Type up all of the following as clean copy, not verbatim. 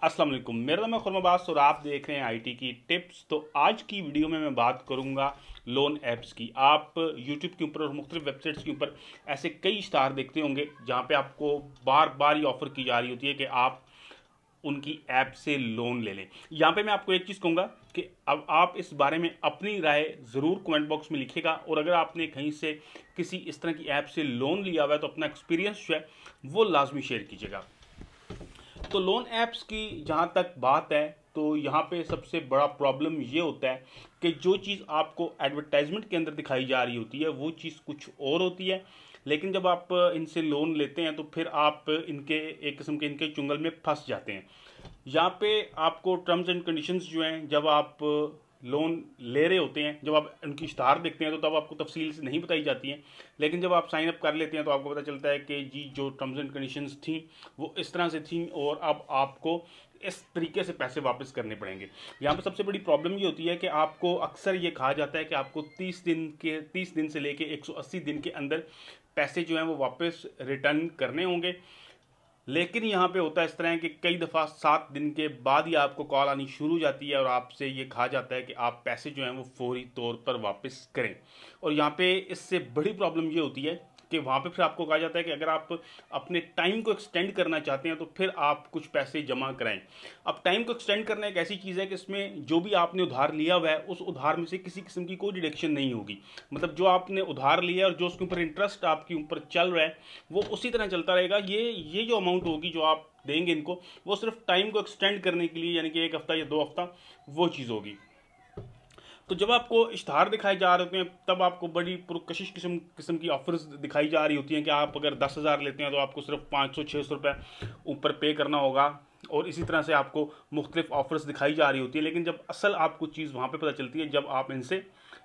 अस्सलाम वालेकुम। मेरा नाम है खुरमा अब्बास और आप देख रहे हैं आईटी की टिप्स। तो आज की वीडियो में मैं बात करूंगा लोन ऐप्स की। आप यूट्यूब के ऊपर और मुख्तलिफ वेबसाइट्स के ऊपर ऐसे कई स्टार देखते होंगे जहां पे आपको बार बार ये ऑफर की जा रही होती है कि आप उनकी ऐप से लोन ले लें। यहाँ पे मैं आपको एक चीज़ कहूँगा कि अब आप इस बारे में अपनी राय ज़रूर कमेंट बॉक्स में लिखिएगा, और अगर आपने कहीं से किसी इस तरह की ऐप से लोन लिया हुआ है तो अपना एक्सपीरियंस जो है वो लाजमी शेयर कीजिएगा। तो लोन ऐप्स की जहाँ तक बात है तो यहाँ पे सबसे बड़ा प्रॉब्लम ये होता है कि जो चीज़ आपको एडवर्टाइजमेंट के अंदर दिखाई जा रही होती है वो चीज़ कुछ और होती है, लेकिन जब आप इनसे लोन लेते हैं तो फिर आप इनके एक किस्म के इनके चुंगल में फंस जाते हैं। यहाँ पे आपको टर्म्स एंड कंडीशंस जो हैं, जब आप लोन ले रहे होते हैं, जब आप उनकी स्टार देखते हैं तो तब आपको तफसील से नहीं बताई जाती हैं, लेकिन जब आप साइन अप कर लेते हैं तो आपको पता चलता है कि जी जो टर्म्स एंड कंडीशंस थी वो इस तरह से थी और अब आपको इस तरीके से पैसे वापस करने पड़ेंगे। यहाँ पर सबसे बड़ी प्रॉब्लम ये होती है कि आपको अक्सर ये कहा जाता है कि आपको 30 दिन से लेके 180 दिन के अंदर पैसे जो हैं वो वापस रिटर्न करने होंगे। लेकिन यहाँ पे होता है इस तरह है कि कई दफ़ा 7 दिन के बाद ही आपको कॉल आनी शुरू हो जाती है और आपसे ये कहा जाता है कि आप पैसे जो हैं वो फौरी तौर पर वापस करें। और यहाँ पे इससे बड़ी प्रॉब्लम ये होती है कि वहाँ पे फिर आपको कहा जाता है कि अगर आप अपने टाइम को एक्सटेंड करना चाहते हैं तो फिर आप कुछ पैसे जमा कराएं। अब टाइम को एक्सटेंड करना एक ऐसी चीज़ है कि इसमें जो भी आपने उधार लिया हुआ है उस उधार में से किसी किस्म की कोई डिडक्शन नहीं होगी। मतलब जो आपने उधार लिया और जो उसके ऊपर इंटरेस्ट आपके ऊपर चल रहा है वो उसी तरह चलता रहेगा। ये जो अमाउंट होगी जो आप देंगे इनको, वो सिर्फ टाइम को एक्सटेंड करने के लिए, यानी कि 1 हफ्ता या 2 हफ्ता, वो चीज़ होगी। तो जब आपको इश्तहार दिखाए जा रहे होते हैं तब आपको बड़ी पुरकशिश किस्म किस्म की ऑफर्स दिखाई जा रही होती हैं कि आप अगर 10,000 लेते हैं तो आपको सिर्फ 500-600 रुपये ऊपर पे करना होगा, और इसी तरह से आपको मुख्तलिफ ऑफर्स दिखाई जा रही होती है। लेकिन जब असल आपको चीज़ वहाँ पे पता चलती है जब आप इनसे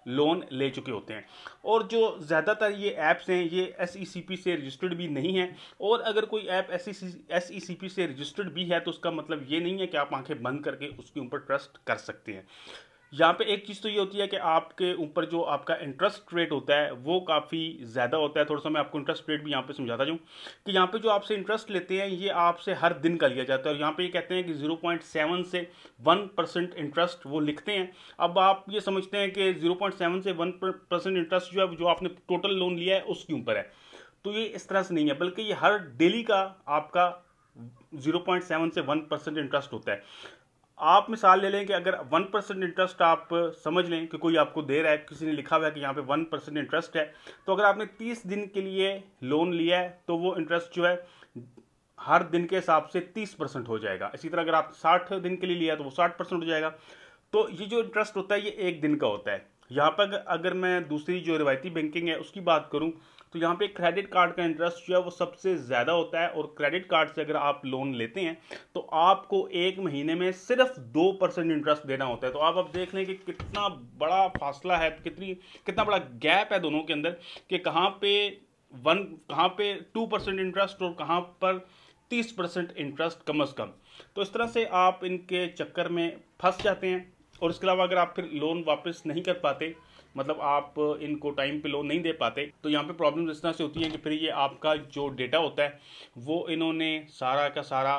लोन ले चुके होते हैं। और जो ज़्यादातर ये ऐप्स हैं ये SECP से रजिस्टर्ड भी नहीं है, और अगर कोई ऐप SECP से रजिस्टर्ड भी है तो उसका मतलब ये नहीं है कि आप आंखें बंद करके उसके ऊपर ट्रस्ट कर सकते हैं। यहाँ पे एक चीज़ तो ये होती है कि आपके ऊपर जो आपका इंटरेस्ट रेट होता है वो काफ़ी ज़्यादा होता है। थोड़ा सा मैं आपको इंटरेस्ट रेट भी यहाँ पे समझाता जाऊँ कि यहाँ पे जो आपसे इंटरेस्ट लेते हैं ये आपसे हर दिन का लिया जाता है, और यहाँ पे ये कहते हैं कि 0.7 से 1% इंटरेस्ट वो लिखते हैं। अब आप ये समझते हैं कि 0.7 से 1% इंटरेस्ट जो है जो आपने टोटल लोन लिया है उसके ऊपर है, तो ये इस तरह से नहीं है, बल्कि ये हर डेली का आपका 0.7 से 1% इंटरेस्ट होता है। आप मिसाल ले लें कि अगर 1% इंटरेस्ट आप समझ लें कि कोई आपको दे रहा है, किसी ने लिखा हुआ है कि यहाँ पे 1% इंटरेस्ट है, तो अगर आपने 30 दिन के लिए लोन लिया है तो वो इंटरेस्ट जो है हर दिन के हिसाब से 30% हो जाएगा। इसी तरह अगर आप 60 दिन के लिए लिया तो वो 60% हो जाएगा। तो ये जो इंटरेस्ट होता है ये एक दिन का होता है। यहाँ पर अगर मैं दूसरी जो रिवायती बैंकिंग है उसकी बात करूँ तो यहाँ पे क्रेडिट कार्ड का इंटरेस्ट जो है वो सबसे ज़्यादा होता है, और क्रेडिट कार्ड से अगर आप लोन लेते हैं तो आपको 1 महीने में सिर्फ 2% इंटरेस्ट देना होता है। तो आप अब देख लें कि कितना बड़ा फासला है, कितना बड़ा गैप है दोनों के अंदर, कि कहाँ पे 2% इंटरेस्ट और कहाँ पर 30% इंटरेस्ट कम अज़ कम। तो इस तरह से आप इनके चक्कर में फंस जाते हैं। और इसके अलावा अगर आप फिर लोन वापस नहीं कर पाते, मतलब आप इनको टाइम पे लोन नहीं दे पाते, तो यहाँ पे प्रॉब्लम इस तरह से होती है कि फिर ये आपका जो डेटा होता है वो इन्होंने सारा का सारा,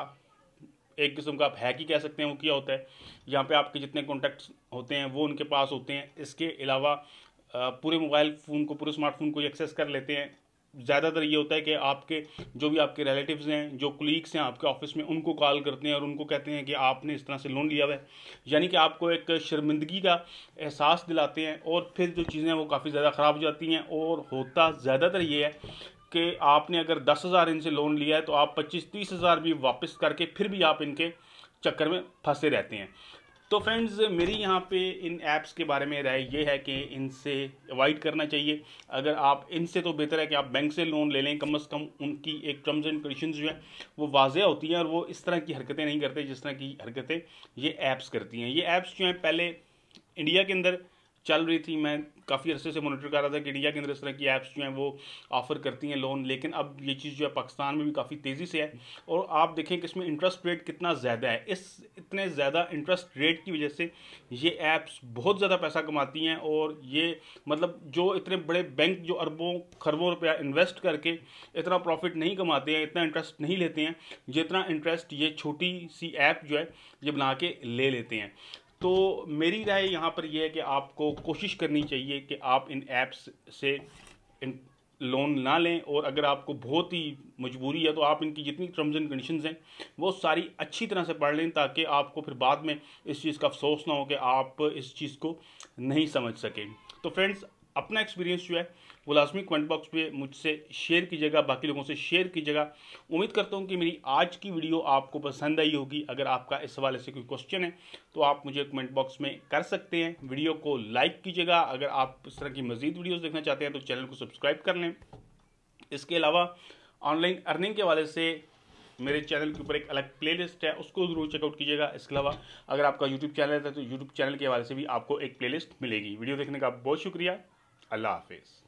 एक किस्म का आप हैक ही कह सकते हैं, वो किया होता है। यहाँ पे आपके जितने कॉन्टैक्ट्स होते हैं वो उनके पास होते हैं। इसके अलावा पूरे मोबाइल फ़ोन को, पूरे स्मार्टफोन को एक्सेस कर लेते हैं। ज़्यादातर ये होता है कि आपके जो भी आपके रिलेटिव्स हैं, जो कुलीग्स हैं आपके ऑफिस में, उनको कॉल करते हैं और उनको कहते हैं कि आपने इस तरह से लोन लिया हुआ है, यानी कि आपको एक शर्मिंदगी का एहसास दिलाते हैं। और फिर जो चीज़ें वो काफ़ी ज़्यादा ख़राब हो जाती हैं। और होता ज़्यादातर ये है कि आपने अगर 10,000 इनसे लोन लिया है तो आप 25-30 हज़ार भी वापस करके फिर भी आप इनके चक्कर में फंसे रहते हैं। तो फ्रेंड्स, मेरी यहाँ पे इन ऐप्स के बारे में राय ये है कि इनसे अवॉइड करना चाहिए। अगर आप इनसे, तो बेहतर है कि आप बैंक से लोन ले लें। कम से कम उनकी एक टर्म्स एंड कंडीशंस जो है वो वाज़ेह होती हैं और वो इस तरह की हरकतें नहीं करते जिस तरह की हरकतें ये ऐप्स करती हैं। ये ऐप्स जो हैं पहले इंडिया के अंदर चल रही थी, मैं काफ़ी अरसे से मॉनिटर कर रहा था कि इंडिया के अंदर इस तरह की ऐप्स जो हैं वो ऑफ़र करती हैं लोन, लेकिन अब ये चीज़ जो है पाकिस्तान में भी काफ़ी तेज़ी से है। और आप देखें कि इसमें इंटरेस्ट रेट कितना ज़्यादा है। इस इतने ज़्यादा इंटरेस्ट रेट की वजह से ये ऐप्स बहुत ज़्यादा पैसा कमाती हैं, और ये मतलब जो इतने बड़े बैंक जो अरबों खरबों रुपया इन्वेस्ट करके इतना प्रॉफिट नहीं कमाते हैं, इतना इंटरेस्ट नहीं लेते हैं जितना इंटरेस्ट ये छोटी सी ऐप जो है ये बना के ले लेते हैं। तो मेरी राय यहाँ पर यह है कि आपको कोशिश करनी चाहिए कि आप इन ऐप्स से इन लोन ना लें, और अगर आपको बहुत ही मजबूरी है तो आप इनकी जितनी टर्म्स एंड कंडीशंस हैं वो सारी अच्छी तरह से पढ़ लें, ताकि आपको फिर बाद में इस चीज़ का अफसोस ना हो कि आप इस चीज़ को नहीं समझ सकें। तो फ्रेंड्स, अपना एक्सपीरियंस जो है वो लाजमी कमेंट बॉक्स पे मुझसे शेयर कीजिएगा, बाकी लोगों से शेयर कीजिएगा। उम्मीद करता हूँ कि मेरी आज की वीडियो आपको पसंद आई होगी। अगर आपका इस हवाले से कोई क्वेश्चन है तो आप मुझे कमेंट बॉक्स में कर सकते हैं। वीडियो को लाइक कीजिएगा। अगर आप इस तरह की मज़ीद वीडियोज़ देखना चाहते हैं तो चैनल को सब्सक्राइब कर लें। इसके अलावा ऑनलाइन अर्निंग के हवाले से मेरे चैनल के ऊपर एक अलग प्लेलिस्ट है, उसको ज़रूर चेकआउट कीजिएगा। इसके अलावा अगर आपका यूट्यूब चैनल है तो यूट्यूब चैनल के हवाले से भी आपको एक प्लेलिस्ट मिलेगी। वीडियो देखने का बहुत शुक्रिया। अल्लाह हाफिज़।